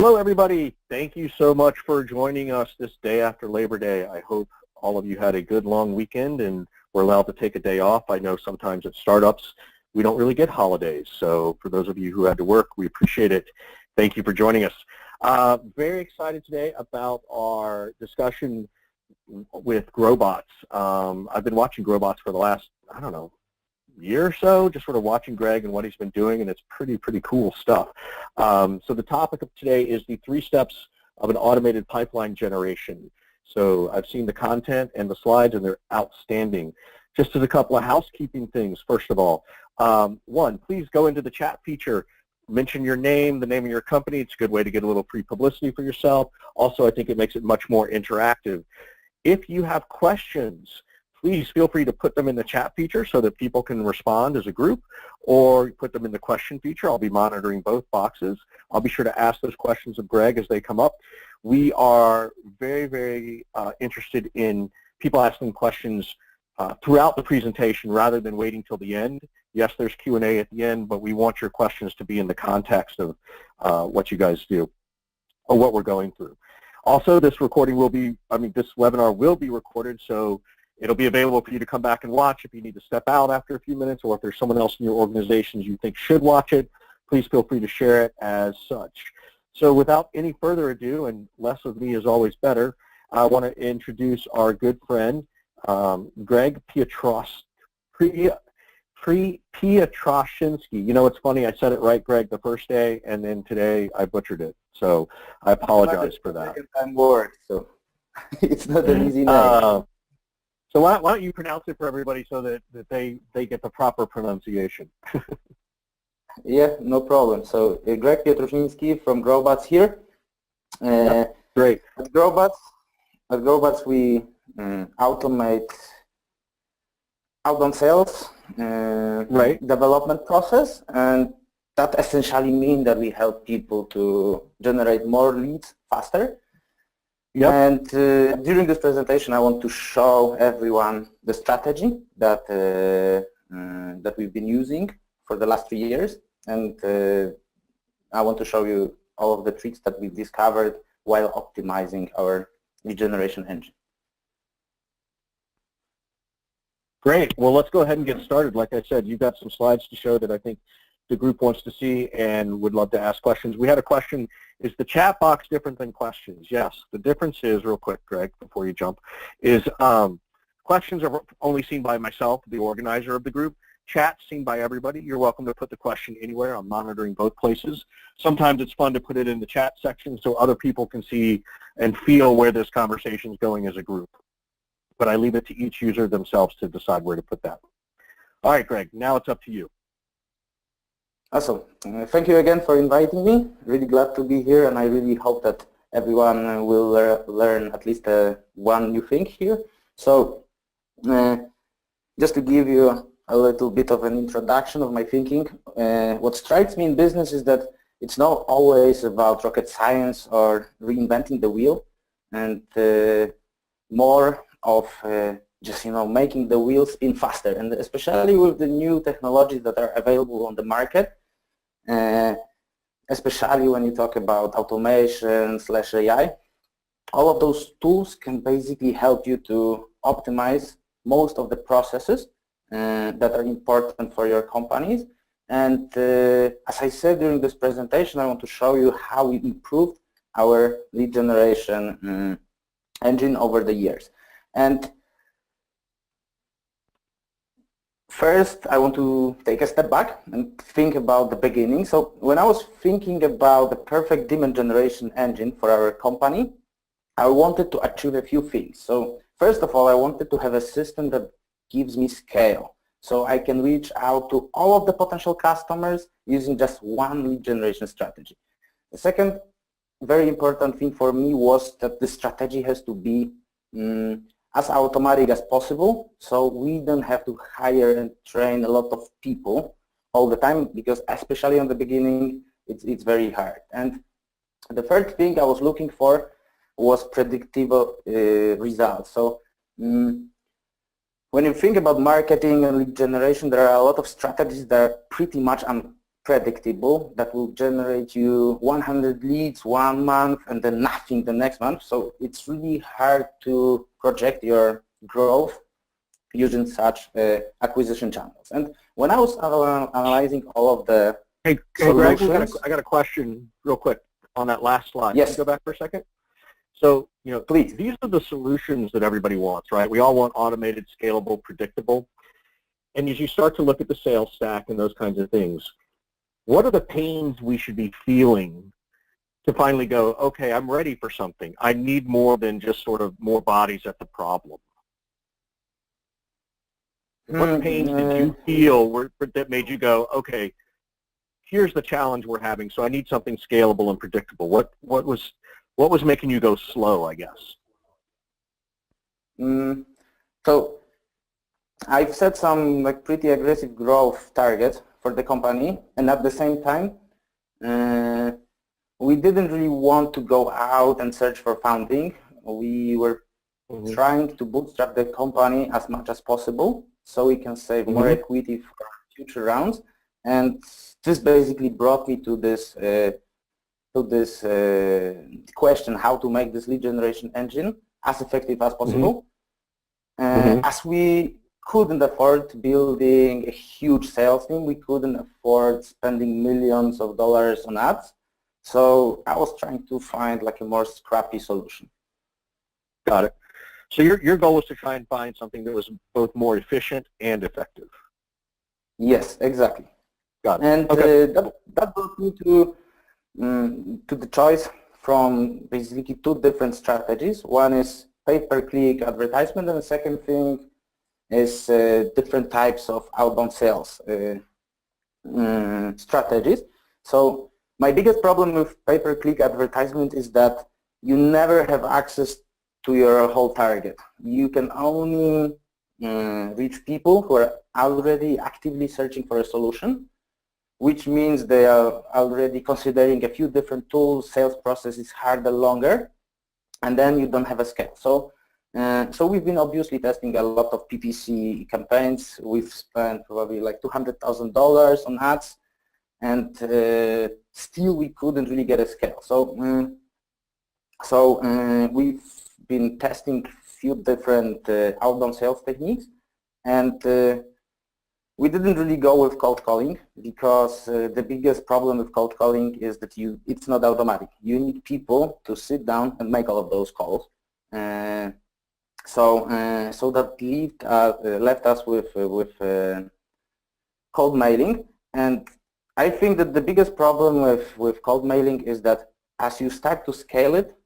Hello, everybody. Thank you so much for joining us this day after Labor Day. I hope all of you had a good long weekend and were allowed to take a day off. I know sometimes at startups we don't really get holidays, so for those of you who had to work, we appreciate it. Thank you for joining us. Very excited today about our discussion with GrowBots. I've been watching GrowBots for the last, I don't know, year or so, just sort of watching Greg and what he's been doing, and it's pretty cool stuff. So the topic of today is the 3 steps of an automated pipeline generation. So I've seen the content and the slides, and they're outstanding. Just as a couple of housekeeping things, first of all. 1, please go into the chat feature, mention your name, the name of your company. It's a good way to get a little free publicity for yourself. Also, I think it makes it much more interactive. If you have questions, please feel free to put them in the chat feature so that people can respond as a group, or put them in the question feature. I'll be monitoring both boxes. I'll be sure to ask those questions of Greg as they come up. We are very interested in people asking questions throughout the presentation rather than waiting till the end. Yes, there's Q&A at the end, but we want your questions to be in the context of what you guys do or what we're going through. Also, this webinar will be recorded, so it'll be available for you to come back and watch if you need to step out after a few minutes, or if there's someone else in your organizations you think should watch it, please feel free to share it as such. So without any further ado, and less of me is always better, I want to introduce our good friend, Greg Pietraszynski. You know, it's funny, I said it right, Greg, the first day, and then today I butchered it. So I apologize for that. I'm bored, so it's not an easy name. So why don't you pronounce it for everybody so that they get the proper pronunciation? Yeah, no problem. So Greg Pietraszynski from GrowBots here. Great. At GrowBots we automate outbound sales development process, and that essentially means that we help people to generate more leads faster. Yep. And during this presentation, I want to show everyone the strategy that that we've been using for the last 3 years, and I want to show you all of the tricks that we've discovered while optimizing our lead generation engine. Great. Well, let's go ahead and get started. Like I said, you've got some slides to show that I think the group wants to see and would love to ask questions. We had a question, is the chat box different than questions? Yes. The difference is, real quick, Greg, before you jump, is questions are only seen by myself, the organizer of the group. Chat's seen by everybody. You're welcome to put the question anywhere. I'm monitoring both places. Sometimes it's fun to put it in the chat section so other people can see and feel where this conversation is going as a group. But I leave it to each user themselves to decide where to put that. All right, Greg, now it's up to you. Awesome. Thank you again for inviting me. Really glad to be here, and I really hope that everyone will learn at least one new thing here. So just to give you a little bit of an introduction of my thinking, what strikes me in business is that it's not always about rocket science or reinventing the wheel, and more of just making the wheels spin faster, and especially with the new technologies that are available on the market, especially when you talk about automation / AI, all of those tools can basically help you to optimize most of the processes that are important for your companies. And as I said during this presentation, I want to show you how we improved our lead generation engine over the years. And first, I want to take a step back and think about the beginning. So when I was thinking about the perfect demand generation engine for our company, I wanted to achieve a few things. So first of all, I wanted to have a system that gives me scale, so I can reach out to all of the potential customers using just one lead generation strategy. The second very important thing for me was that the strategy has to be as automatic as possible, so we don't have to hire and train a lot of people all the time, because especially on the beginning it's very hard. And the third thing I was looking for was predictable results. So when you think about marketing and lead generation, there are a lot of strategies that are pretty much predictable, that will generate you 100 leads one month and then nothing the next month. So it's really hard to project your growth using such acquisition channels. And when I was analyzing all of the Hey Greg, I got a question real quick on that last slide. Yes. Can you go back for a second? So, please. These are the solutions that everybody wants, right? We all want automated, scalable, predictable. And as you start to look at the sales stack and those kinds of things, what are the pains we should be feeling to finally go, okay, I'm ready for something. I need more than just sort of more bodies at the problem. What pains did you feel that made you go, okay, here's the challenge we're having, so I need something scalable and predictable? What was making you go slow, I guess? So I've set some pretty aggressive growth targets for the company, and at the same time, we didn't really want to go out and search for funding. We were trying to bootstrap the company as much as possible so we can save more equity for future rounds. And this basically brought me to this question, how to make this lead generation engine as effective as possible. As we couldn't afford building a huge sales team, we couldn't afford spending millions of dollars on ads. So I was trying to find a more scrappy solution. Got it. So your goal was to try and find something that was both more efficient and effective. Yes, exactly. Got it. And that brought me to the choice from basically two different strategies. One is pay-per-click advertisement, and the second thing is different types of outbound sales strategies. So my biggest problem with pay-per-click advertisement is that you never have access to your whole target. You can only reach people who are already actively searching for a solution, which means they are already considering a few different tools, sales process is harder, longer, and then you don't have a scale. So we've been obviously testing a lot of PPC campaigns. We've spent probably $200,000 on ads, and still we couldn't really get a scale. So we've been testing a few different outbound sales techniques, and we didn't really go with cold calling because the biggest problem with cold calling is that it's not automatic. You need people to sit down and make all of those calls. So that left us with cold mailing. And I think that the biggest problem with cold mailing is that as you start to scale it,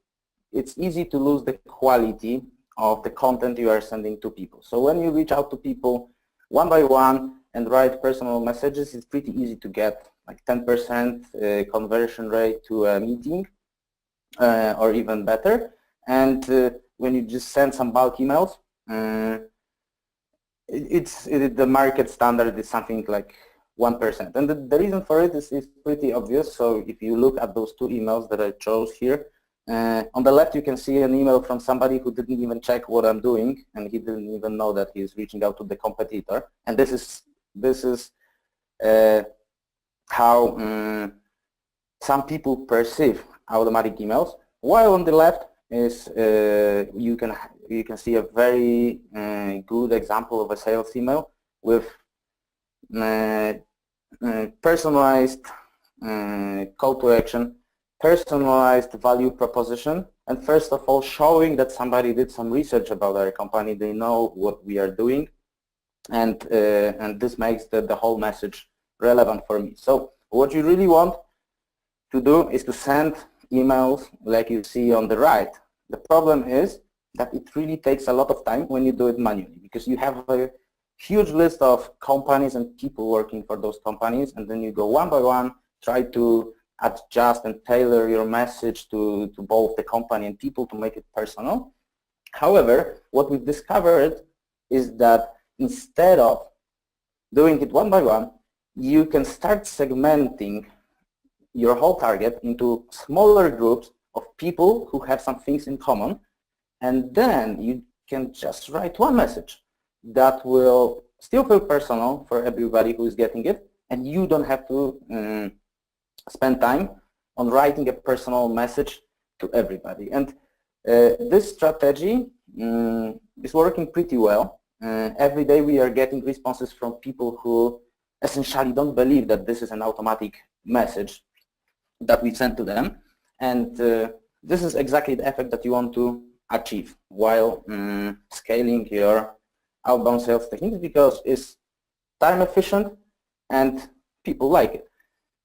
it's easy to lose the quality of the content you are sending to people. So when you reach out to people one by one and write personal messages, it's pretty easy to get 10% conversion rate to a meeting or even better. And when you just send some bulk emails, the market standard is something like 1%. And the reason for it is pretty obvious. So if you look at those two emails that I chose here, on the left you can see an email from somebody who didn't even check what I'm doing, and he didn't even know that he's reaching out to the competitor. And this is how some people perceive automatic emails. While on the left is you can see a very good example of a sales email with personalized call to action, personalized value proposition, and first of all showing that somebody did some research about our company, they know what we are doing, and this makes the whole message relevant for me. So what you really want to do is to send emails like you see on the right. The problem is that it really takes a lot of time when you do it manually, because you have a huge list of companies and people working for those companies, and then you go one by one, try to adjust and tailor your message to both the company and people to make it personal. However, what we've discovered is that instead of doing it one by one, you can start segmenting your whole target into smaller groups of people who have some things in common, and then you can just write one message that will still feel personal for everybody who is getting it, and you don't have to spend time on writing a personal message to everybody. And this strategy is working pretty well. Every day we are getting responses from people who essentially don't believe that this is an automatic message that we send to them. And this is exactly the effect that you want to achieve while scaling your outbound sales techniques, because it's time efficient and people like it.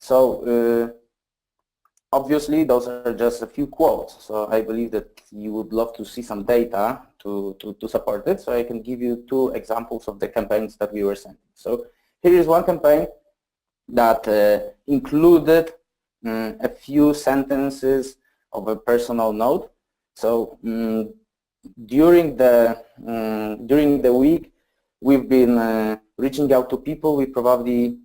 So obviously those are just a few quotes. So I believe that you would love to see some data to support it. So I can give you 2 examples of the campaigns that we were sending. So here is one campaign that included a few sentences of a personal note. So during the week, we've been reaching out to people. We probably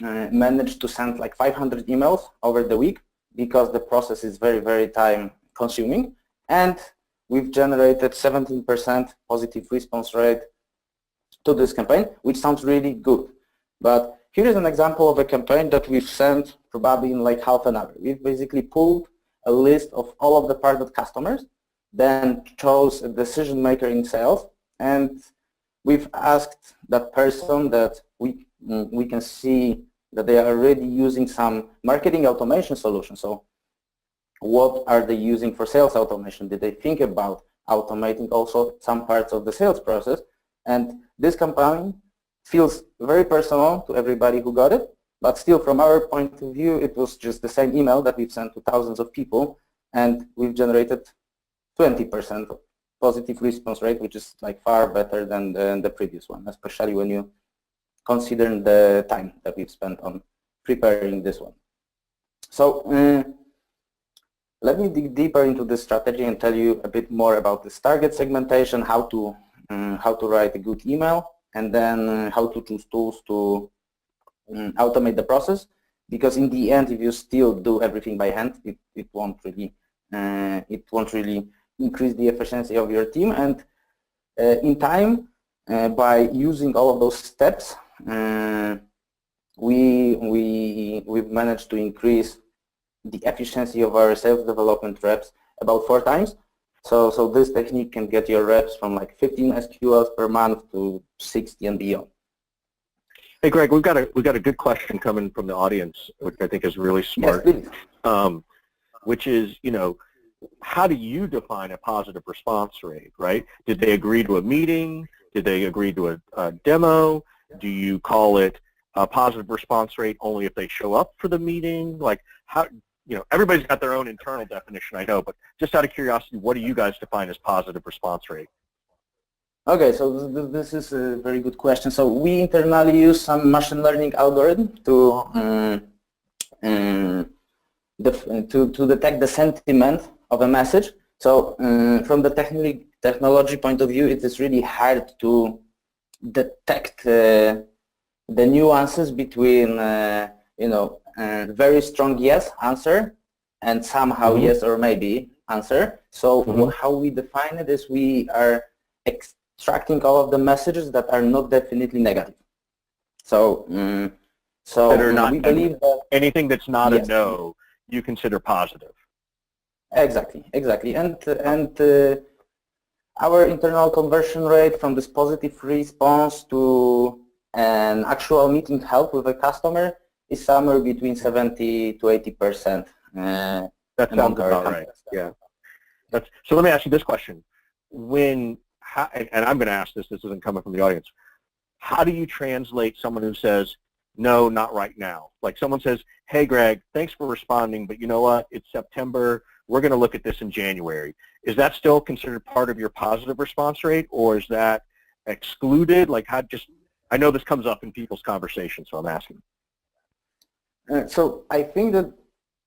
managed to send like 500 emails over the week, because the process is very, very time consuming. And we've generated 17% positive response rate to this campaign, which sounds really good. But here is an example of a campaign that we've sent probably in like half an hour. We've basically pulled a list of all of the target customers, then chose a decision maker in sales, and we've asked that person that we can see that they are already using some marketing automation solution. So what are they using for sales automation? Did they think about automating also some parts of the sales process? And this campaign feels very personal to everybody who got it, but still from our point of view, it was just the same email that we've sent to thousands of people, and we've generated 20% positive response rate, which is like far better than the previous one, especially when you consider the time that we've spent on preparing this one. So let me dig deeper into this strategy and tell you a bit more about this target segmentation, how to write a good email, and then how to choose tools to automate the process. Because in the end, if you still do everything by hand, it won't really increase the efficiency of your team. And in time, by using all of those steps, we've managed to increase the efficiency of our sales development reps about 4 times. So this technique can get your reps from like 15 SQLs per month to 60 and beyond. Hey, Greg, we've got a good question coming from the audience, which I think is really smart. Yes, please. Which is, how do you define a positive response rate, right? Did they agree to a meeting? Did they agree to a demo? Do you call it a positive response rate only if they show up for the meeting? Like, how, everybody's got their own internal definition, I know, but just out of curiosity, what do you guys define as positive response rate? Okay, so this is a very good question. So we internally use some machine learning algorithm to detect the sentiment of a message. So from the technology point of view, it is really hard to detect the nuances between very strong yes answer and somehow yes or maybe answer. So how we define it is we are extracting all of the messages that are not definitely negative. So that are not we believe that anything that's not a no, you consider positive. Exactly. And our internal conversion rate from this positive response to an actual meeting help with a customer is somewhere between 70 to 80%. That sounds about right. Yeah. So let me ask you this question: and I'm going to ask this isn't coming from the audience. How do you translate someone who says, no, not right now? Like someone says, hey, Greg, thanks for responding, but you know what? It's September. We're going to look at this in January. Is that still considered part of your positive response rate, or is that excluded? Like, I know this comes up in people's conversations, so I'm asking. So I think that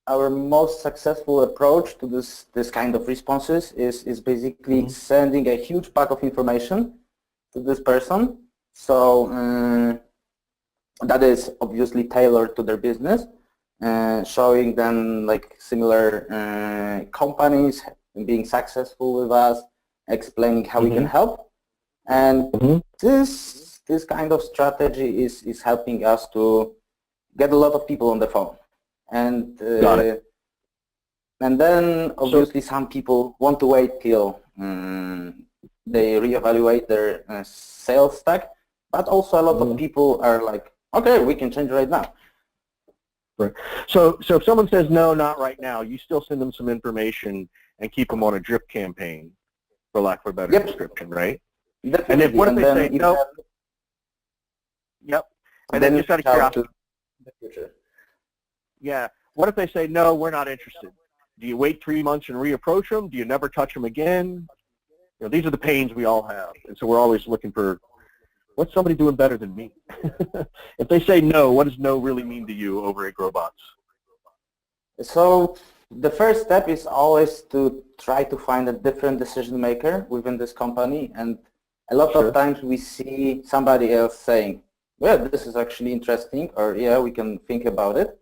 our most successful approach to this kind of responses is basically sending a huge pack of information to this person. So that is obviously tailored to their business, showing them like similar companies being successful with us, explaining how we can help. And this this kind of strategy is helping us to get a lot of people on the phone. And Got it. and then obviously some people want to wait till they reevaluate their sales stack, but also a lot of people are like, okay, we can change right now. Right. So if someone says no, not right now, you still send them some information and keep them on a drip campaign, for lack of a better description, right? Definitely. And if what if they say no? Yep. And then just out of curiosity, the future. Yeah. What if they say no, we're not interested? Do you wait 3 months and reapproach them? Do you never touch them again? You know, these are the pains we all have, and so we're always looking for what's somebody doing better than me. If they say no, what does no really mean to you over at GrowBots? So the first step is always to try to find a different decision maker within this company, and a lot of times we see somebody else saying, well, this is actually interesting, or yeah, we can think about it.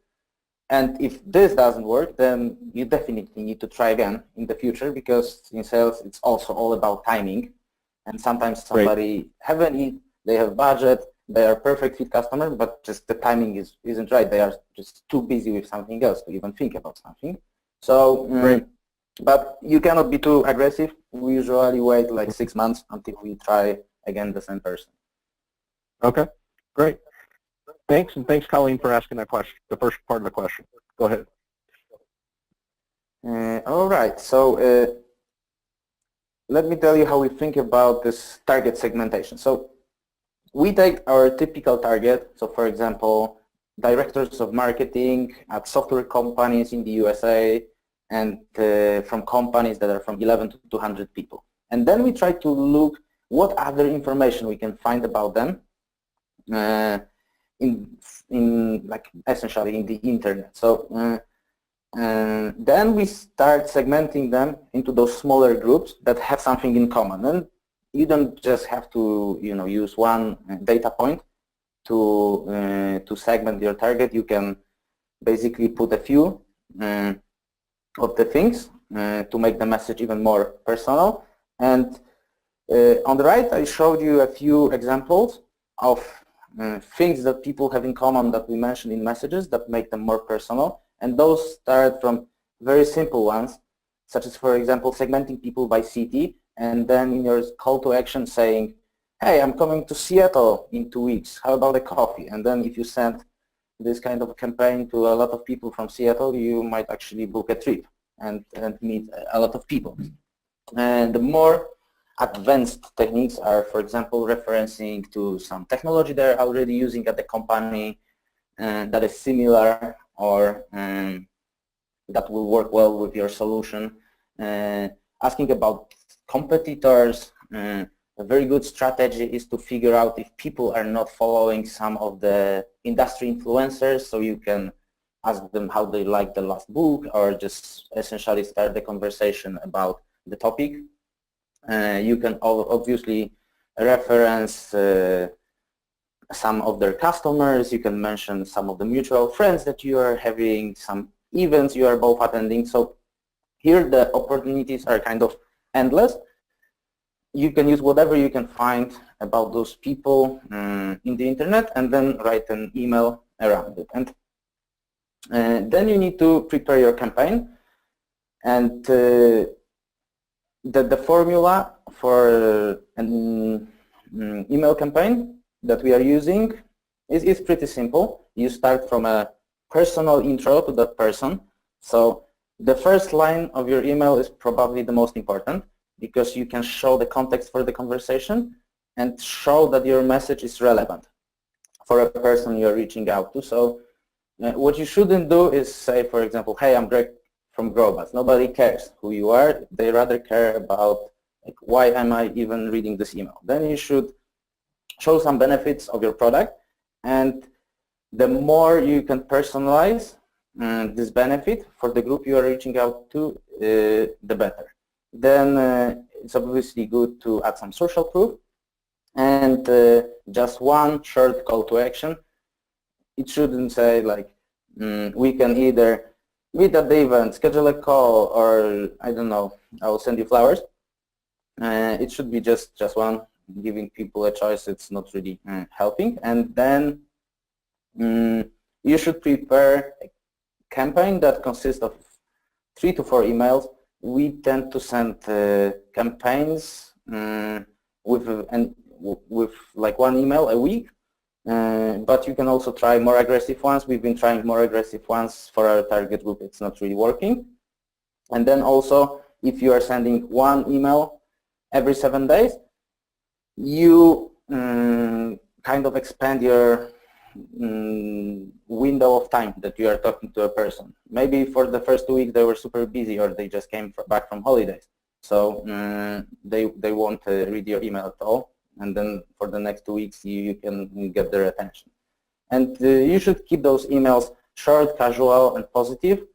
And if this doesn't work, then you definitely need to try again in the future, because in sales it's also all about timing. And sometimes somebody have a need, they have budget, they are perfect fit customer, but just the timing isn't right. They are just too busy with something else to even think about something. So, but you cannot be too aggressive. We usually wait like 6 months until we try again the same person. Okay, great. Thanks, and thanks, Colleen, for asking that question, the first part of the question. Go ahead. All right, so let me tell you how we think about this target segmentation. So we take our typical target, so for example, directors of marketing at software companies in the USA, and from companies that are from 11 to 200 people. And then we try to look what other information we can find about them in like essentially in the internet. So then we start segmenting them into those smaller groups that have something in common. And you don't just have to, you know, use one data point to segment your target. You can basically put a few of the things to make the message even more personal. And on the right, I showed you a few examples of things that people have in common that we mentioned in messages that make them more personal. And those start from very simple ones, such as, for example, segmenting people by city, and then in your call to action saying, hey, I'm coming to Seattle in 2 weeks. How about a coffee? And then if you send this kind of campaign to a lot of people from Seattle, you might actually book a trip and meet a lot of people. And the more advanced techniques are, for example, referencing to some technology they're already using at the company that is similar or that will work well with your solution. Asking about competitors. A very good strategy is to figure out if people are not following some of the industry influencers, so you can ask them how they like the last book, or just essentially start the conversation about the topic. You can obviously reference some of their customers. You can mention some of the mutual friends that you are having, some events you are both attending. So here the opportunities are kind of endless. You can use whatever you can find about those people in the internet, and then write an email around it. And then you need to prepare your campaign. And the formula for an email campaign that we are using is pretty simple. You start from a personal intro to that person. So the first line of your email is probably the most important, because you can show the context for the conversation and show that your message is relevant for a person you're reaching out to. So what you shouldn't do is say, for example, hey, I'm Greg from GrowBots. Nobody cares who you are. They rather care about, like, why am I even reading this email? Then you should show some benefits of your product, and the more you can personalize this benefit for the group you are reaching out to, the better. Then it's obviously good to add some social proof, and just one short call to action. It shouldn't say like, we can either meet at the event, schedule a call, or I don't know, I will send you flowers. It should be just one giving people a choice, it's not really helping. And then you should prepare a campaign that consists of 3 to 4 emails. We tend to send campaigns with like 1 email a week, but you can also try more aggressive ones. We've been trying more aggressive ones for our target group. It's not really working. And then also, if you are sending 1 email every 7 days, you kind of expand your window of time that you are talking to a person. Maybe for the first 2 weeks they were super busy, or they just came back from holidays, so they won't read your email at all, and then for the next 2 weeks you can get their attention. And you should keep those emails short, casual, and positive.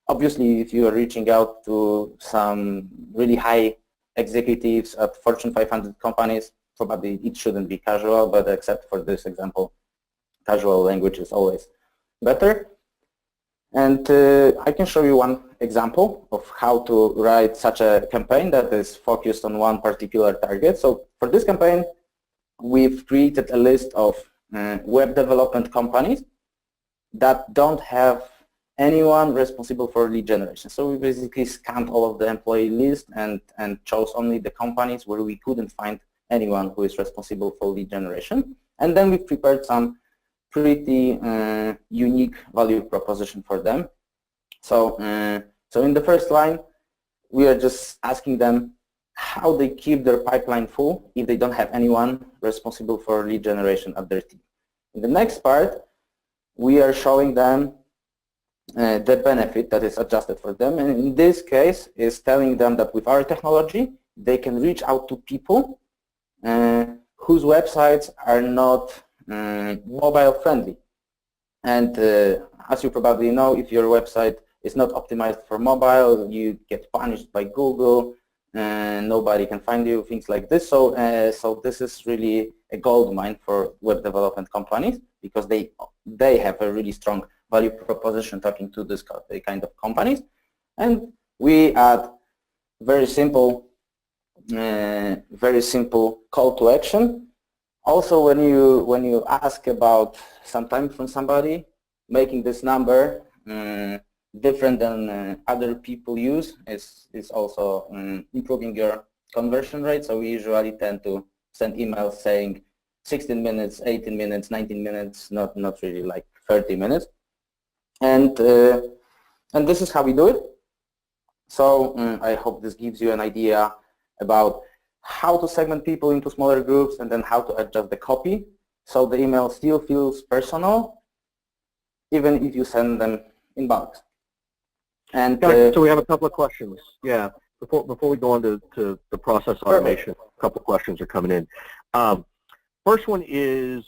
Obviously, if you are reaching out to some really high executives at Fortune 500 companies, probably it shouldn't be casual, but except for this example, casual language is always better. And I can show you one example of how to write such a campaign that is focused on one particular target. So for this campaign, we've created a list of web development companies that don't have anyone responsible for lead generation. So we basically scanned all of the employee list and chose only the companies where we couldn't find anyone who is responsible for lead generation. And then we prepared some pretty unique value proposition for them. So, so in the first line, we are just asking them how they keep their pipeline full if they don't have anyone responsible for lead generation at their team. In the next part, we are showing them the benefit that is adjusted for them, and in this case is telling them that with our technology they can reach out to people whose websites are not mobile friendly. And as you probably know, if your website is not optimized for mobile, you get punished by Google and nobody can find you, things like this. So so this is really a gold mine for web development companies, because they have a really strong value proposition talking to this kind of companies. And we add very simple call to action. Also, when you ask about some time from somebody, making this number different than other people use is also improving your conversion rate. So we usually tend to send emails saying 16 minutes, 18 minutes, 19 minutes, not really like 30 minutes. And this is how we do it. So I hope this gives you an idea about how to segment people into smaller groups, and then how to adjust the copy so the email still feels personal, even if you send them in bulk. And so we have a couple of questions. Yeah, before we go on to the process automation, a couple of questions are coming in. First one is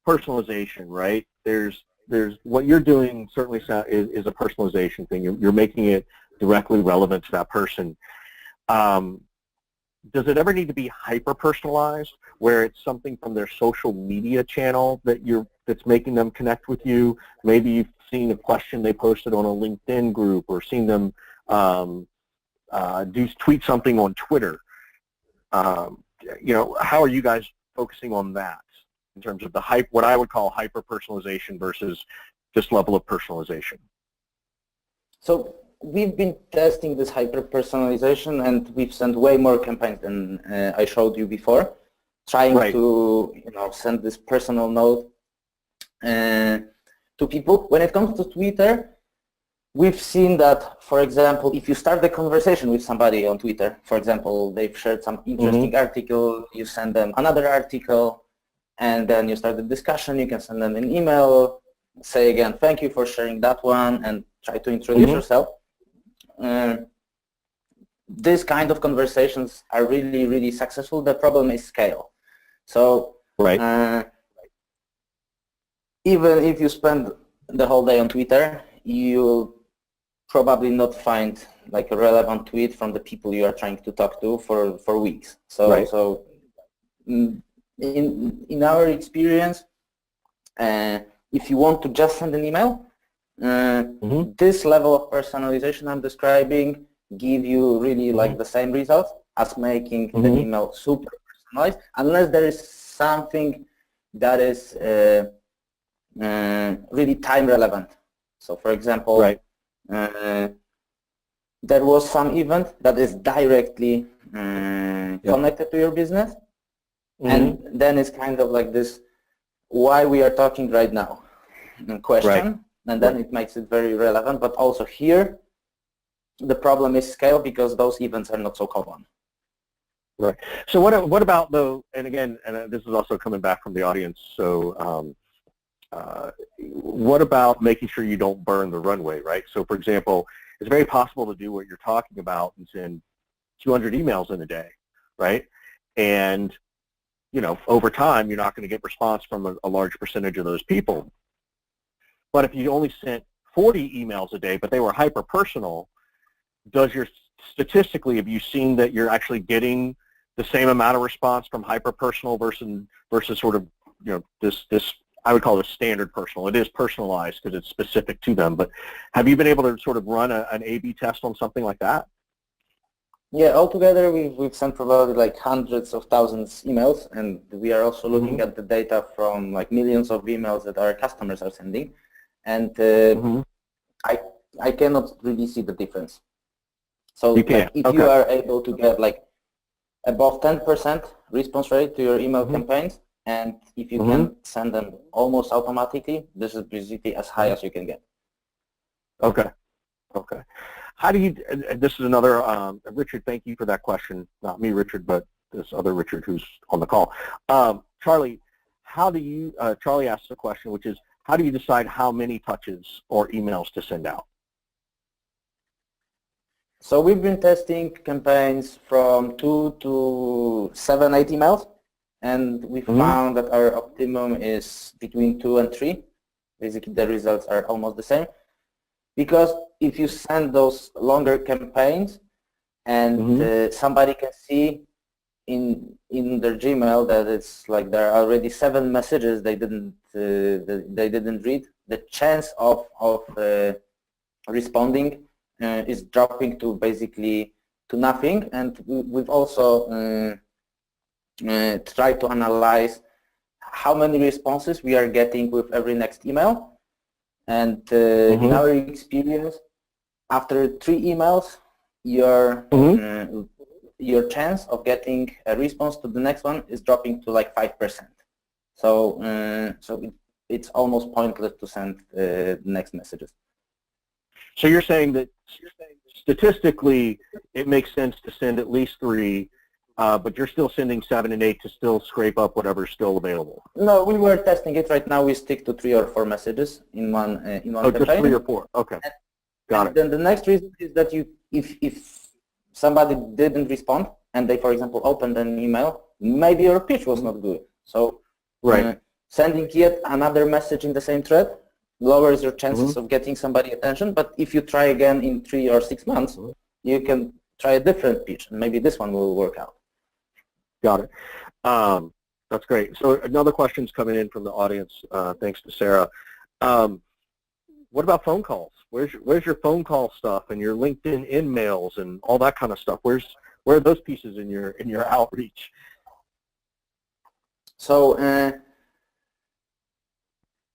personalization, right? There's what you're doing certainly is a personalization thing. You're making it directly relevant to that person. Does it ever need to be hyper-personalized, where it's something from their social media channel that's making them connect with you? Maybe you've seen a question they posted on a LinkedIn group, or seen them tweet something on Twitter. You know, how are you guys focusing on that in terms of what I would call hyper-personalization versus this level of personalization? So we've been testing this hyper-personalization, and we've sent way more campaigns than I showed you before, trying to send this personal note to people. When it comes to Twitter, we've seen that, for example, if you start the conversation with somebody on Twitter, for example, they've shared some interesting article, you send them another article, and then you start the discussion. You can send them an email, say again, thank you for sharing that one, and try to introduce yourself. This kind of conversations are really, really successful. The problem is scale. So even if you spend the whole day on Twitter, you'll probably not find like a relevant tweet from the people you are trying to talk to for weeks. So so in our experience, if you want to just send an email, this level of personalization I'm describing give you really like the same results as making the email super personalized unless there is something that is really time relevant. So for example, right. There was some event that is directly connected to your business, and then it's kind of like this, why we are talking right now question, and then it makes it very relevant. But also here, the problem is scale because those events are not so common. Right. So what about though? And again, and this is also coming back from the audience. So what about making sure you don't burn the runway, right? So for example, it's very possible to do what you're talking about and send 200 emails in a day, right? And over time, you're not going to get response from a large percentage of those people. But if you only sent 40 emails a day, but they were hyper-personal, statistically, have you seen that you're actually getting the same amount of response from hyper-personal versus sort of, this, I would call it standard personal. It is personalized because it's specific to them, but have you been able to sort of run an A/B test on something like that? Yeah, altogether we've sent probably like hundreds of thousands emails, and we are also looking at the data from like millions of emails that our customers are sending, and I cannot really see the difference. So like, if you are able to get like above 10% response rate to your email campaigns, and if you can send them almost automatically, this is basically as high as you can get. Okay. How do you, this is another, Richard, thank you for that question. Not me, Richard, but this other Richard who's on the call. Charlie, how do you, Charlie asked a question, which is, how do you decide how many touches or emails to send out? So we've been testing campaigns from 2 to 7, 8 emails, and we found that our optimum is between 2 and 3. Basically, the results are almost the same. Because if you send those longer campaigns and somebody can see in their Gmail that it's like there are already 7 messages they didn't read, the chance of responding is dropping to basically to nothing. And we've also tried to analyze how many responses we are getting with every next email. And in our experience, after 3 emails, your chance of getting a response to the next one is dropping to like 5%. So it's almost pointless to send the next messages. So you're saying that statistically it makes sense to send at least 3, but you're still sending 7 and 8 to still scrape up whatever's still available. No, we were testing it. Right now we stick to 3 or 4 messages in one campaign. Just 3 or 4. Okay, got it. Then the next reason is that if somebody didn't respond and they, for example, opened an email, maybe your pitch was not good. So sending yet another message in the same thread lowers your chances of getting somebody attention. But if you try again in 3 or 6 months, you can try a different pitch, and maybe this one will work out. Got it. That's great. So another question's coming in from the audience, thanks to Sarah. What about phone calls? Where's your phone call stuff and your LinkedIn in-mails and all that kind of stuff? Where are those pieces in your outreach? So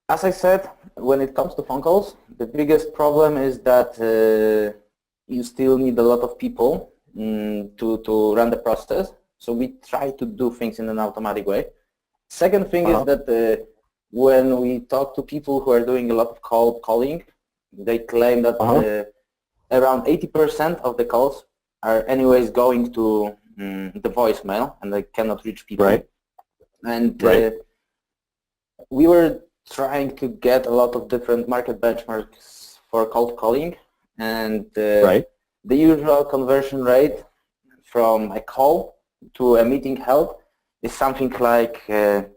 as I said, when it comes to phone calls, the biggest problem is that you still need a lot of people to run the process. So we try to do things in an automatic way. Second thing is that when we talk to people who are doing a lot of cold calling, they claim that around 80% of the calls are anyways going to the voicemail and they cannot reach people. And we were trying to get a lot of different market benchmarks for cold calling, and the usual conversion rate from a call to a meeting held is something like 2%.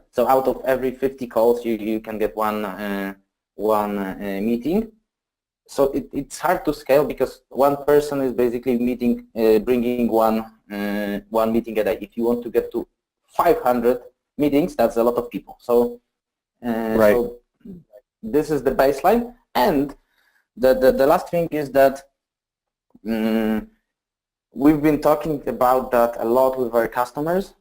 So out of every 50 calls, you can get one meeting. So it's hard to scale because one person is basically bringing one meeting a day. If you want to get to 500 meetings, that's a lot of people. So, so this is the baseline. And the last thing is that we've been talking about that a lot with our customers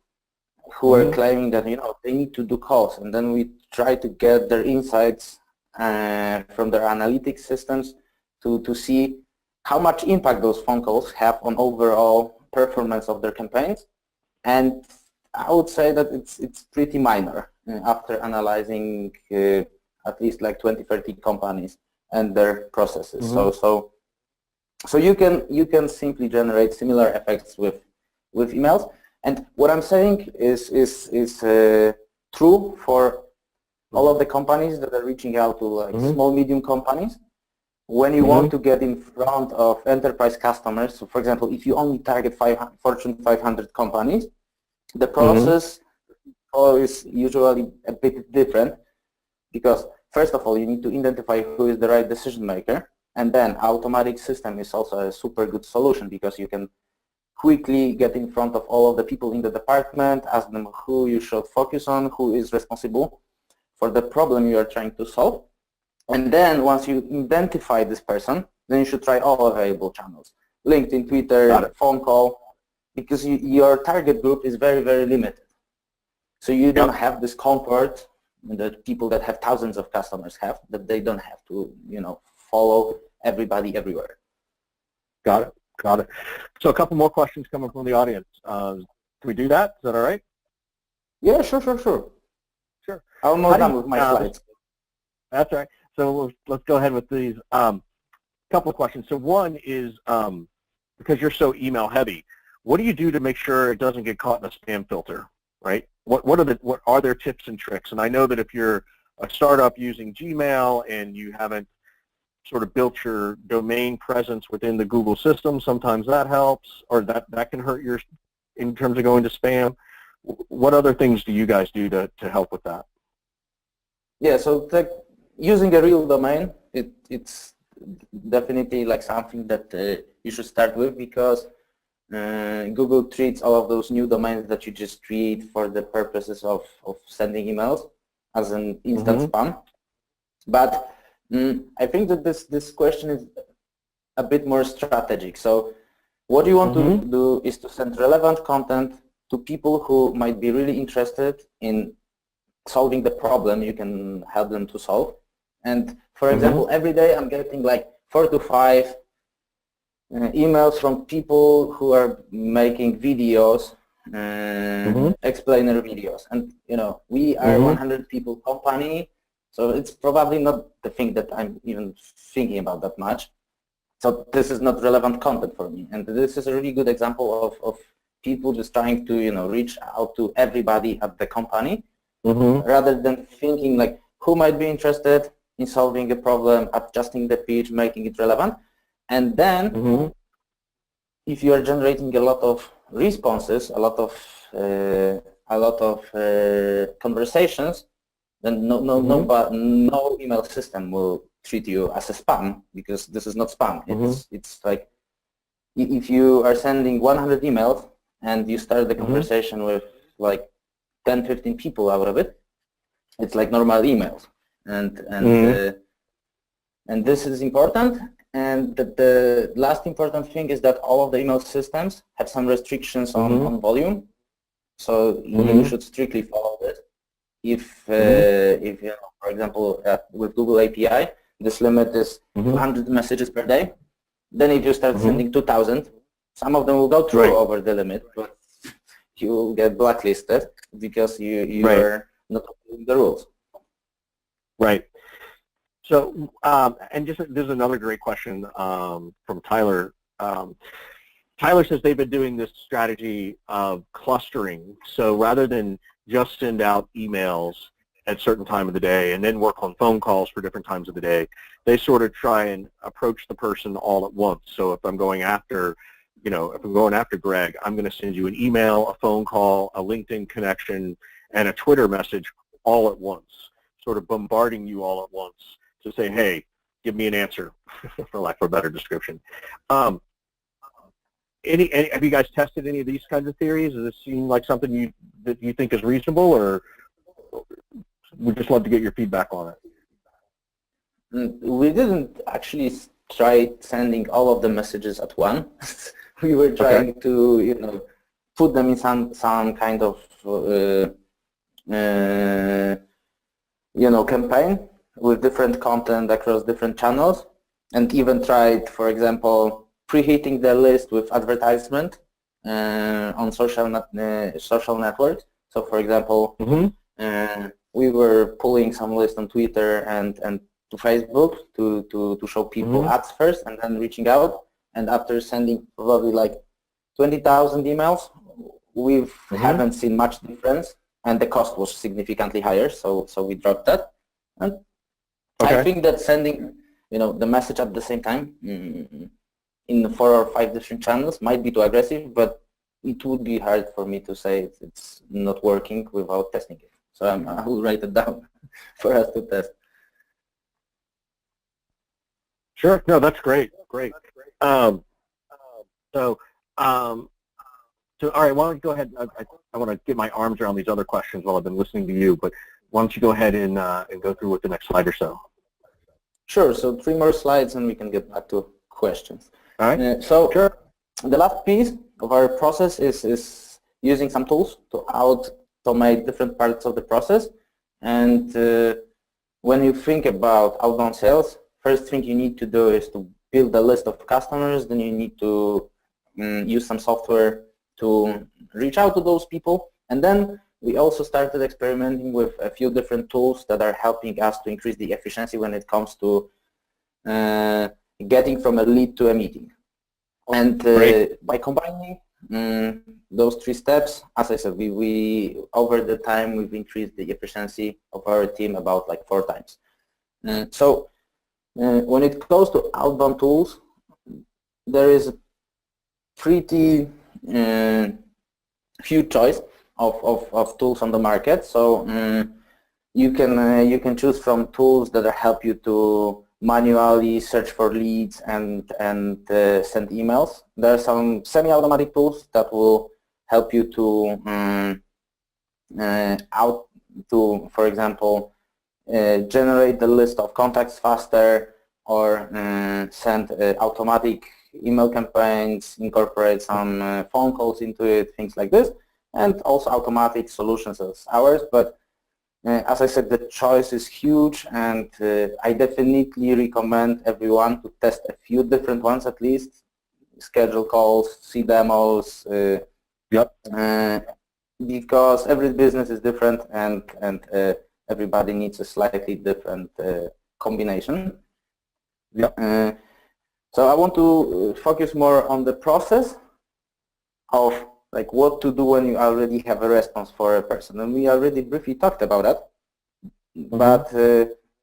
who are claiming that, they need to do calls, and then we try to get their insights from their analytics systems to see how much impact those phone calls have on overall performance of their campaigns. And I would say that it's pretty minor after analyzing at least like 20-30 companies and their processes. So you can simply generate similar effects with emails. And what I'm saying is true for all of the companies that are reaching out to like small, medium companies. When you want to get in front of enterprise customers, so for example, if you only target Fortune 500 companies, the process is usually a bit different, because first of all, you need to identify who is the right decision maker, and then automatic system is also a super good solution, because you can quickly get in front of all of the people in the department, ask them who you should focus on, who is responsible for the problem you are trying to solve. And then once you identify this person, then you should try all available channels: LinkedIn, Twitter, phone call, because your target group is very, very limited. So you don't have this comfort that people that have thousands of customers have, that they don't have to, follow everybody everywhere. Got it. So a couple more questions coming from the audience. Can we do that? Is that all right? Yeah, sure. Sure. I'm almost done with my slides. That's all right. So let's go ahead with these. Couple of questions. So one is, because you're so email heavy, what do you do to make sure it doesn't get caught in a spam filter, right? What are their tips and tricks? And I know that if you're a startup using Gmail and you haven't sort of built your domain presence within the Google system, sometimes that helps, or that can hurt your, in terms of going to spam. What other things do you guys do to help with that? Yeah, so using a real domain, it's definitely like something that you should start with, because Google treats all of those new domains that you just create for the purposes of sending emails as an instant spam. But I think that this question is a bit more strategic. So what you want to do is to send relevant content to people who might be really interested in solving the problem you can help them to solve. And for example, every day I'm getting like 4 to 5 emails from people who are making videos, explainer videos. And we are a 100 people company, so it's probably not the thing that I'm even thinking about that much. So this is not relevant content for me. And this is a really good example of people just trying to reach out to everybody at the company, rather than thinking like who might be interested in solving a problem, adjusting the pitch, making it relevant. And then if you are generating a lot of responses, a lot of conversations, then no email system will treat you as a spam, because this is not spam. It's like if you are sending 100 emails and you start the conversation with like 10-15 people out of it, it's like normal emails. And this is important. And the last important thing is that all of the email systems have some restrictions on volume, so you should strictly follow this. If for example, with Google API, this limit is 200 messages per day. Then if you start sending 2,000, some of them will go through over the limit, but you will get blacklisted because you are not following the rules. Right. So, and just there's another great question from Tyler. Tyler says they've been doing this strategy of clustering. So rather than just send out emails at certain time of the day and then work on phone calls for different times of the day, they sort of try and approach the person all at once. So if I'm going after, if I'm going after Greg, I'm going to send you an email, a phone call, a LinkedIn connection, and a Twitter message all at once, sort of bombarding you all at once to say, hey, give me an answer, for lack of a better description. Have you guys tested any of these kinds of theories? Does this seem like something that you think is reasonable, or we'd just love to get your feedback on it? We didn't actually try sending all of the messages at once. We were Okay. trying to, put them in some kind of, campaign with different content across different channels, and even tried, for example, preheating the list with advertisement on social networks. So, for example, we were pulling some lists on Twitter and to Facebook to show people ads first, and then reaching out. And after sending probably like 20,000 emails, we haven't seen much difference, and the cost was significantly higher. So we dropped that. And I think that sending, the message at the same time in 4 or 5 different channels might be too aggressive, but it would be hard for me to say it's not working without testing it. So I will write it down for us to test. Sure. No, that's great. Great. So all right, why don't you go ahead? I want to get my arms around these other questions while I've been listening to you, but why don't you go ahead and go through with the next slide or so? Sure. So 3 more slides and we can get back to questions. All right. So sure. The last piece of our process is using some tools to automate different parts of the process. And when you think about outbound sales, first thing you need to do is to build a list of customers. Then you need to use some software to reach out to those people. And then we also started experimenting with a few different tools that are helping us to increase the efficiency when it comes to getting from a lead to a meeting. And by combining those 3 steps, as I said, we over the time we've increased the efficiency of our team about like 4 times. So when it comes to outbound tools, there is a pretty huge choice of tools on the market. So you can choose from tools that help you to manually search for leads and send emails. There are some semi-automatic tools that will help you to for example, generate the list of contacts faster, or send automatic email campaigns, incorporate some phone calls into it, things like this, and also automatic solutions as ours. But as I said, the choice is huge, and I definitely recommend everyone to test a few different ones at least, schedule calls, see demos, because every business is different, and everybody needs a slightly different combination. So I want to focus more on the process of like what to do when you already have a response for a person. And we already briefly talked about that. But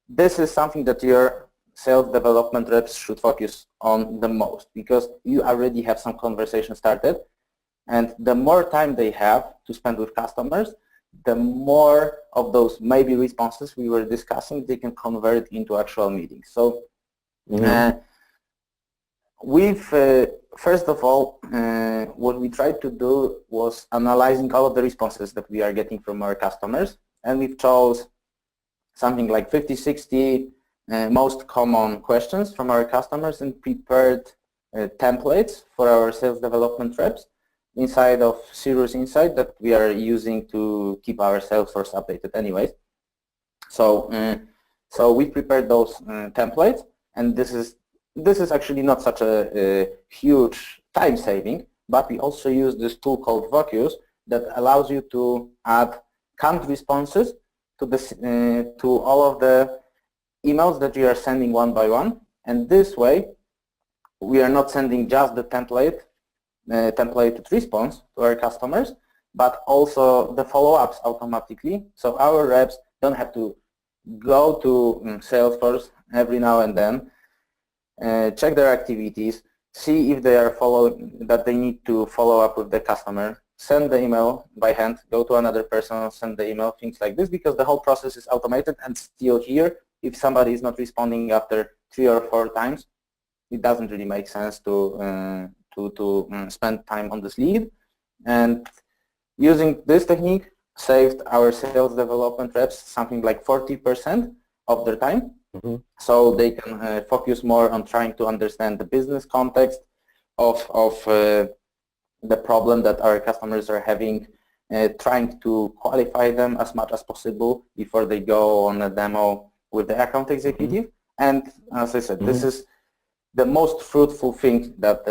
this is something that your sales development reps should focus on the most, because you already have some conversation started. And the more time they have to spend with customers, the more of those maybe responses we were discussing they can convert into actual meetings. So first of all, what we tried to do was analyzing all of the responses that we are getting from our customers, and we chose something like 50, 60 most common questions from our customers, and prepared templates for our sales development reps inside of Cirrus Insight that we are using to keep our sales force updated anyways. So we prepared those templates, and this is actually not such a huge time saving, but we also use this tool called Vocus that allows you to add canned responses to all of the emails that you are sending one by one. And this way, we are not sending just the templated response to our customers, but also the follow-ups automatically. So our reps don't have to go to Salesforce every now and then, check their activities, see if they are that they need to follow up with the customer, send the email by hand, go to another person, send the email, things like this, because the whole process is automated. And still here, if somebody is not responding after 3 or 4 times, it doesn't really make sense to spend time on this lead. And using this technique saved our sales development reps something like 40% of their time. So they can focus more on trying to understand the business context, of the problem that our customers are having, trying to qualify them as much as possible before they go on a demo with the account executive. And as I said, this is the most fruitful thing that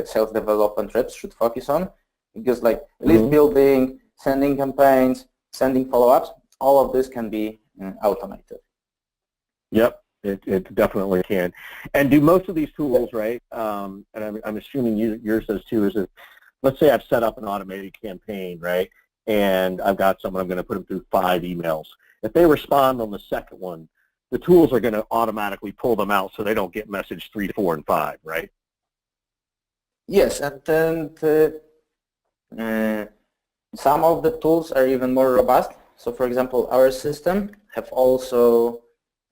sales development reps should focus on, because like list building, sending campaigns, sending follow-ups, all of this can be automated. Yep, it definitely can. And do most of these tools, right, and I'm assuming yours does too, is if, let's say I've set up an automated campaign, right, and I've got someone, I'm going to put them through 5 emails. If they respond on the second one, the tools are going to automatically pull them out so they don't get message 3, 4, and 5, right? Yes, and some of the tools are even more robust. So for example, our system have also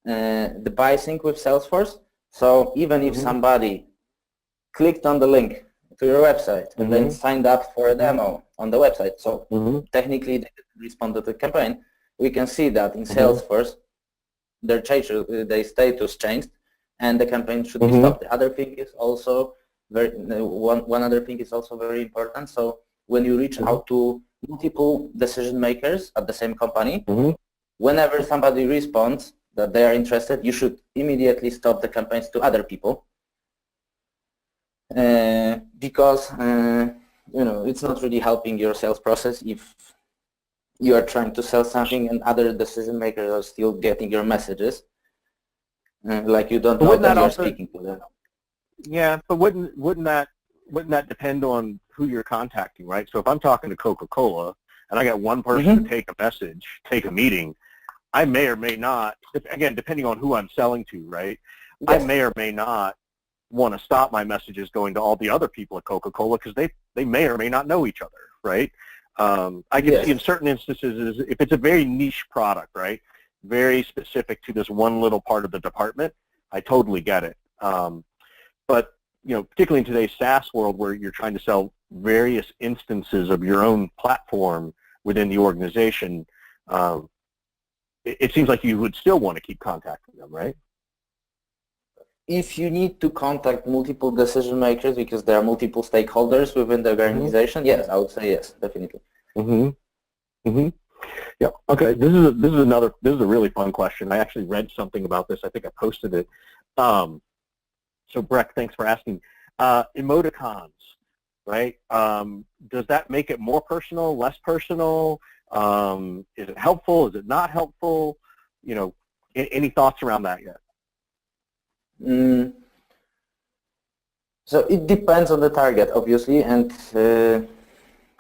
the buy sync with Salesforce. So even if somebody clicked on the link to your website and then signed up for a demo on the website, so technically they responded to the campaign, we can see that in Salesforce their status changed and the campaign should be stopped. The other thing is also one other thing is also very important. So when you reach out to multiple decision makers at the same company, whenever somebody responds that they are interested, you should immediately stop the campaigns to other people, because it's not really helping your sales process if you are trying to sell something and other decision makers are still getting your messages, like you don't know that you're speaking to them. Yeah, but wouldn't that depend on who you're contacting, right? So if I'm talking to Coca-Cola and I got one person to take a message, take a meeting, I may or may not, again, depending on who I'm selling to, right? Yes. I may or may not want to stop my messages going to all the other people at Coca-Cola because they may or may not know each other, right? I can see in certain instances, if it's a very niche product, right, very specific to this one little part of the department, I totally get it. But particularly in today's SaaS world where you're trying to sell various instances of your own platform within the organization, it seems like you would still want to keep contacting them, right? If you need to contact multiple decision makers because there are multiple stakeholders within the organization, yes, I would say yes, definitely. Yeah. Okay. This is a really fun question. I actually read something about this. I think I posted it. So Breck, thanks for asking. Emoticons, right? Does that make it more personal, less personal? Is it helpful? Is it not helpful? Any thoughts around that yet? So it depends on the target, obviously, and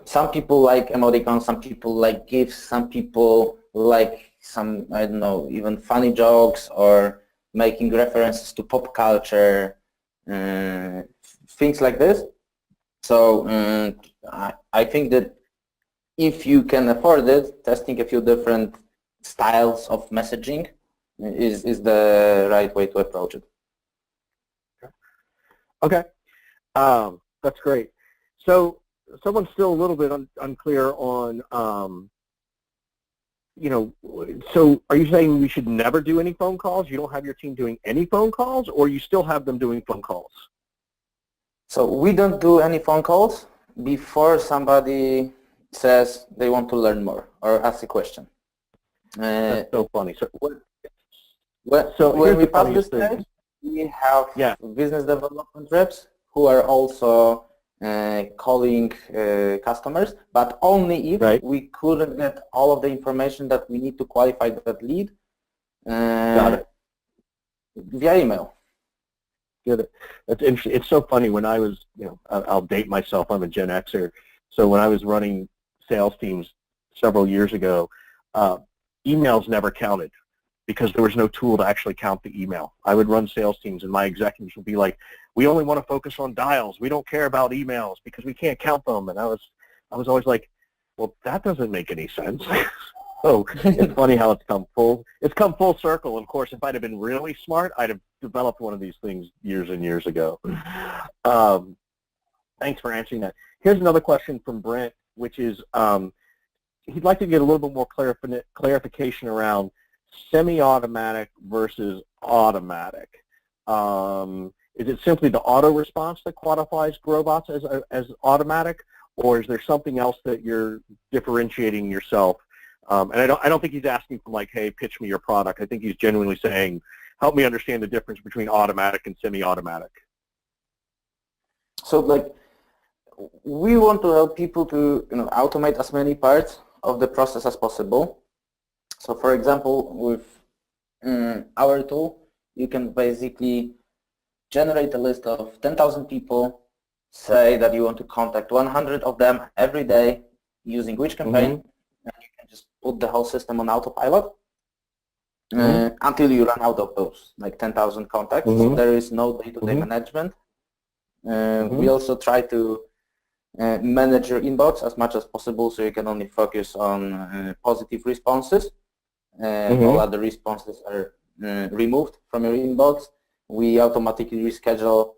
some people like emoticons, some people like GIFs, some people like some, I don't know, even funny jokes or making references to pop culture, things like this. So I think that if you can afford it, testing a few different styles of messaging is the right way to approach it. Okay, that's great. So someone's still a little bit unclear on, so are you saying we should never do any phone calls? You don't have your team doing any phone calls, or you still have them doing phone calls? So we don't do any phone calls before somebody says they want to learn more or ask a question. That's so funny. So when we pass this stage, we have business development reps who are also calling customers, but only if we couldn't get all of the information that we need to qualify that lead via email. Good. That's interesting. It's so funny. When I was, I'll date myself. I'm a Gen Xer. So when I was running sales teams several years ago, emails never counted because there was no tool to actually count the email. I would run sales teams and my executives would be like, we only want to focus on dials. We don't care about emails because we can't count them. And I was always like, well, that doesn't make any sense. So it's funny how it's come full circle. And of course, if I'd have been really smart, I'd have developed one of these things years and years ago. Thanks for answering that. Here's another question from Brent, which is he'd like to get a little bit more clarification around semi-automatic versus automatic. is it simply the auto response that qualifies robots as automatic, or is there something else that you're differentiating yourself? And I don't think he's asking for like, hey, pitch me your product. I think he's genuinely saying, help me understand the difference between automatic and semi-automatic. So like, we want to help people to automate as many parts of the process as possible. So for example, with our tool, you can basically generate a list of 10,000 people, say that you want to contact 100 of them every day using which campaign, and you can just put the whole system on autopilot until you run out of those, like 10,000 contacts. So there is no day-to-day management. We also try to manage your inbox as much as possible, so you can only focus on positive responses. All other responses are removed from your inbox. We automatically reschedule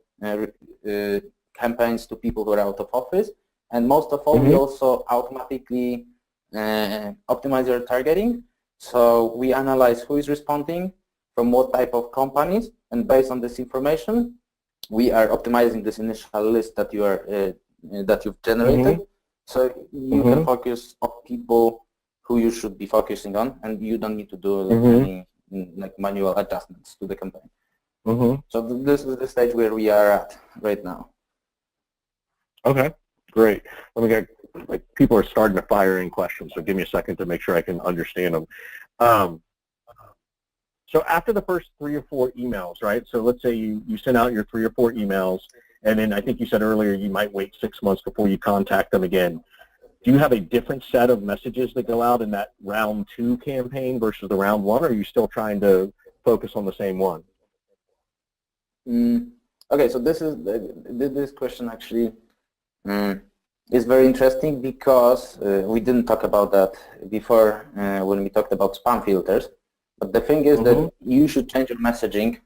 campaigns to people who are out of office, and most of all, we also automatically optimize your targeting. So we analyze who is responding from what type of companies, and based on this information, we are optimizing this initial list that you are that you've generated. So you can focus on people who you should be focusing on, and you don't need to do like any manual adjustments to the campaign. So this is the stage where we are at right now. Okay, great. Let me get, like, people are starting to fire in questions, so give me a second to make sure I can understand them. So after the first 3 or 4 emails, right? So let's say you send out your 3 or 4 emails, and then I think you said earlier you might wait 6 months before you contact them again. Do you have a different set of messages that go out in that round 2 campaign versus the round 1, or are you still trying to focus on the same one? Okay, so this question actually is very interesting, because we didn't talk about that before when we talked about spam filters. But the thing is that you should change your messaging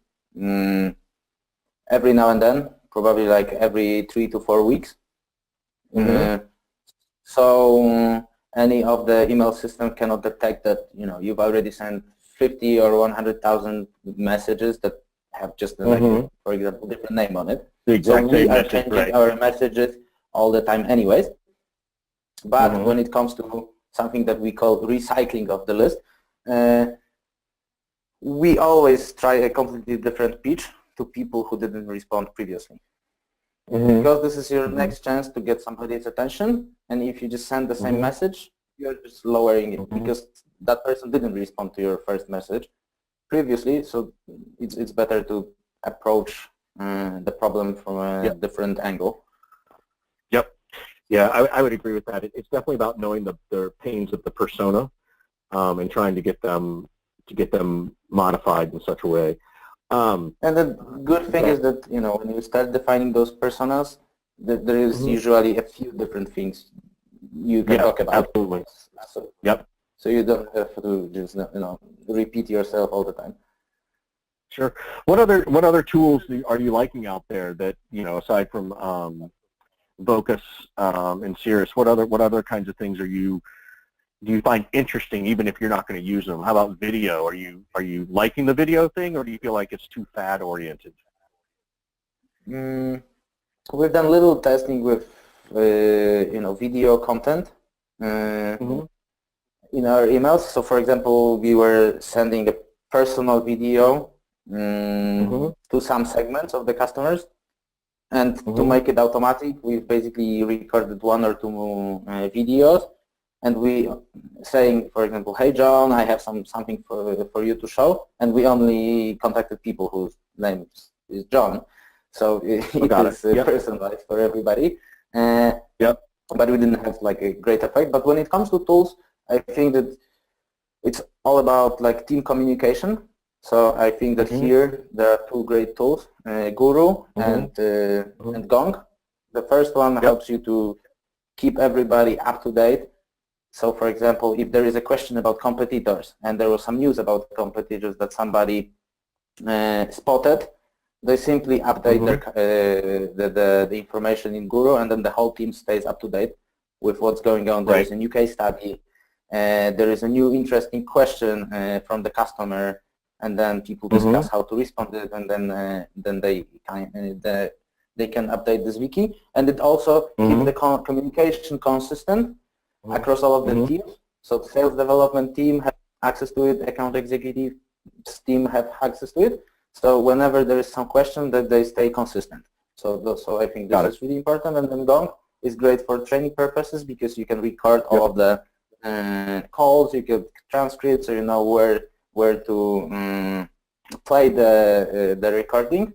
every now and then, probably like every 3 to 4 weeks. So any of the email system cannot detect that you've already sent 50 or 100,000 messages that have just like, for example, different name on it. So we are changing our messages all the time anyways. But when it comes to something that we call recycling of the list, we always try a completely different pitch to people who didn't respond previously. Because this is your next chance to get somebody's attention, and if you just send the same message, you're just lowering it, because that person didn't respond to your first message previously, so it's better to approach the problem from a different angle. Yep. Yeah, I would agree with that. It's definitely about knowing the pains of the persona and trying to get them modified in such a way. And the good thing is that when you start defining those personas, there is usually a few different things you can talk about. Absolutely. So you don't have to just repeat yourself all the time. Sure. What other tools are you liking out there that aside from Vocus and Cirrus? What other kinds of things do you find interesting, even if you're not going to use them? How about video? Are you liking the video thing, or do you feel like it's too fad oriented? We've done little testing with video content in our emails. So for example, we were sending a personal video to some segments of the customers, and to make it automatic, we've basically recorded 1 or 2 videos, and we saying, for example, hey John, I have something for you to show, and we only contacted people whose name is John, so it is personalized for everybody. But we didn't have like a great effect. But when it comes to tools, I think that it's all about like team communication. So I think that here there are 2 great tools, Guru and Gong. The first one helps you to keep everybody up to date. So for example, if there is a question about competitors and there was some news about competitors that somebody spotted, they simply update the information in Guru, and then the whole team stays up to date with what's going on. There is a new case study, there is a new interesting question from the customer, and then people discuss how to respond to it, and then they can update this wiki, and it also keeps the communication consistent across all of the teams. So the sales development team has access to it, account executive team have access to it. So whenever there is some question, that they stay consistent. So I think this is really important. And then Gong is great for training purposes because you can record all of the calls, you get transcripts, so you know where to play the recording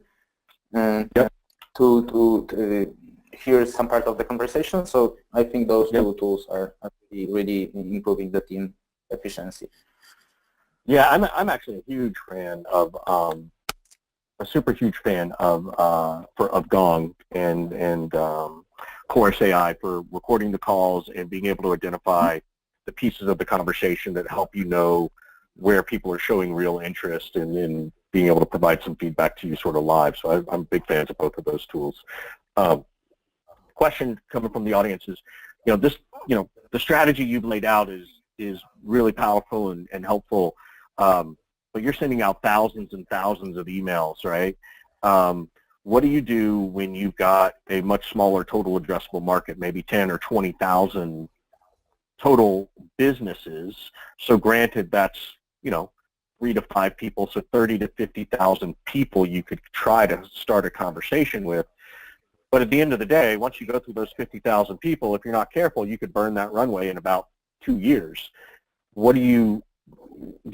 to hear some part of the conversation. So I think those two tools are really improving the team efficiency. Yeah, I'm actually a huge fan of a super huge fan of Gong and Chorus AI for recording the calls and being able to identify the pieces of the conversation that help you know where people are showing real interest and being able to provide some feedback to you sort of live. So I'm big fans of both of those tools. Question coming from the audience is, the strategy you've laid out is really powerful and helpful, but you're sending out thousands and thousands of emails, right? What do you do when you've got a much smaller total addressable market, maybe 10 or 20,000 total businesses? So granted, that's 3 to 5 people, so 30 to 50,000 people you could try to start a conversation with. But at the end of the day, once you go through those 50,000 people, if you're not careful, you could burn that runway in about 2 years. Do you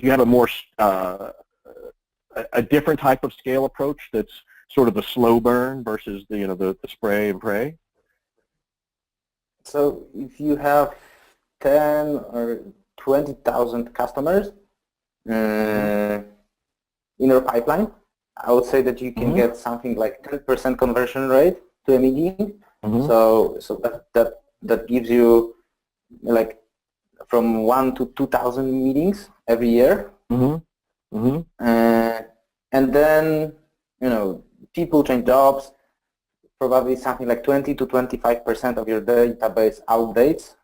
have a more a different type of scale approach that's sort of a slow burn versus the spray and pray? So if you have 10 or 20,000 customers in your pipeline, I would say that you can get something like 10% conversion rate to a meeting. So that gives you like from 1 to 2,000 meetings every year. And then people change jobs. Probably something like 20 to 25% of your database outdates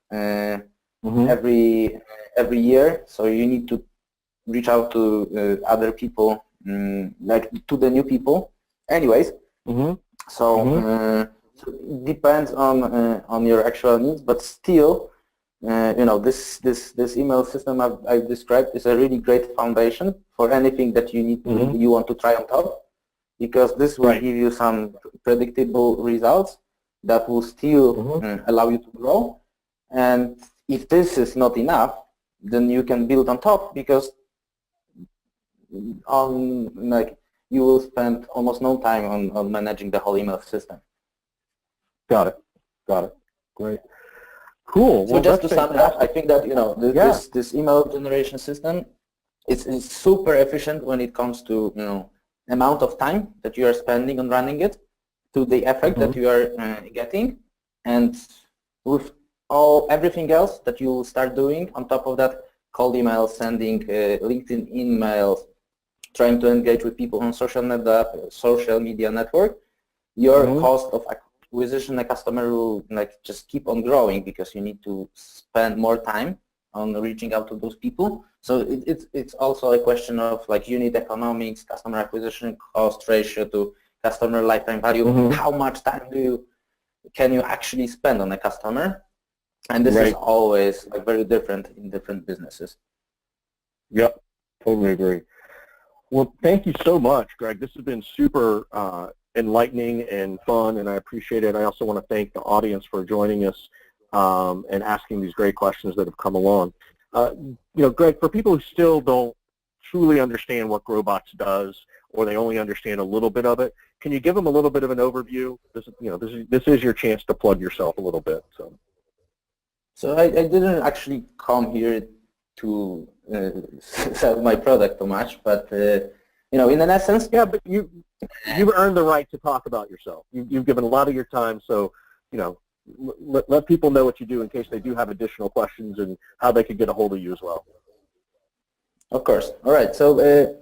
every year. So you need to reach out to other people, like to the new people. Anyways, so it depends on your actual needs, but still, this email system I've described is a really great foundation for anything that you want to try on top, because this will give you some predictable results that will still allow you to grow. And if this is not enough, then you can build on top, because you will spend almost no time on managing the whole email system. Got it. Great. Cool. So well, just to sum it up, I think that this email generation system is super efficient when it comes to amount of time that you are spending on running it, to the effect that you are getting, and with everything else that you will start doing on top of that: cold emails, sending LinkedIn emails, trying to engage with people on social media network, your cost of acquisition a customer will just keep on growing, because you need to spend more time on reaching out to those people. So it's also a question of unit economics, customer acquisition cost ratio to customer lifetime value. How much time can you actually spend on a customer? And this is always very different in different businesses. Yep, totally agree. Well, thank you so much, Greg. This has been super enlightening and fun, and I appreciate it. I also want to thank the audience for joining us and asking these great questions that have come along. Greg, for people who still don't truly understand what Growbox does, or they only understand a little bit of it, can you give them a little bit of an overview? This is your chance to plug yourself a little bit. So I didn't actually come here to sell my product too much, but in an essence. Yeah, but you've earned the right to talk about yourself. You've given a lot of your time, so let people know what you do in case they do have additional questions, and how they could get a hold of you as well. Of course. All right. So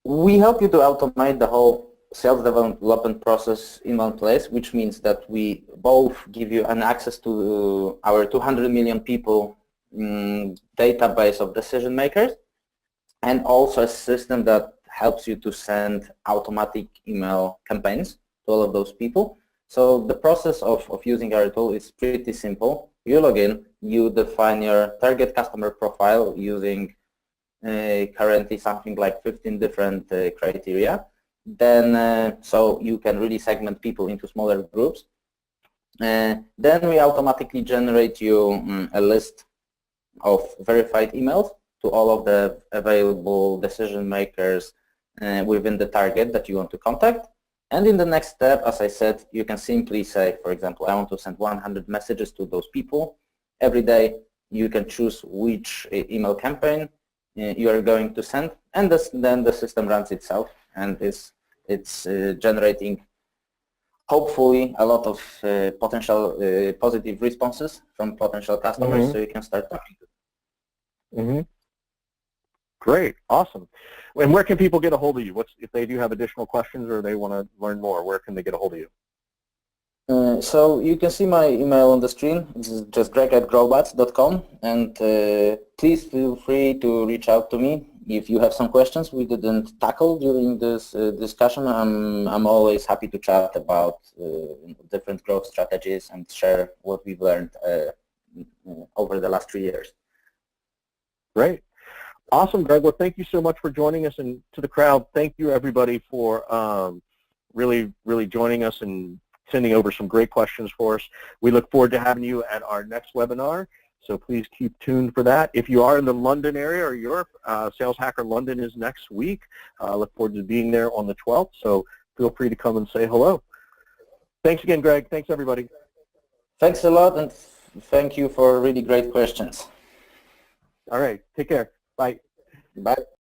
we help you to automate the whole sales development process in one place, which means that we both give you an access to our 200 million people database of decision makers, and also a system that helps you to send automatic email campaigns to all of those people. So the process of using our tool is pretty simple. You log in, you define your target customer profile using currently something like 15 different criteria. Then, so you can really segment people into smaller groups. Then we automatically generate you a list of verified emails to all of the available decision makers within the target that you want to contact. And in the next step, as I said, you can simply say, for example, I want to send 100 messages to those people. Every day you can choose which email campaign you are going to send, and then the system runs itself, and it's generating hopefully a lot of potential positive responses from potential customers, so you can start talking to them. Great, awesome. And where can people get a hold of you? If they do have additional questions or they want to learn more, where can they get a hold of you? So you can see my email on the screen. It's just greg@growbats.com, and please feel free to reach out to me if you have some questions we didn't tackle during this discussion. I'm always happy to chat about different growth strategies and share what we've learned over the last 3 years. Great. Awesome, Greg. Well, thank you so much for joining us, and to the crowd, thank you everybody for really joining us and sending over some great questions for us. We look forward to having you at our next webinar, so please keep tuned for that. If you are in the London area or Europe, Sales Hacker London is next week. Look forward to being there on the 12th, so feel free to come and say hello. Thanks again, Greg. Thanks, everybody. Thanks a lot, and thank you for really great questions. All right. Take care. Bye. Bye.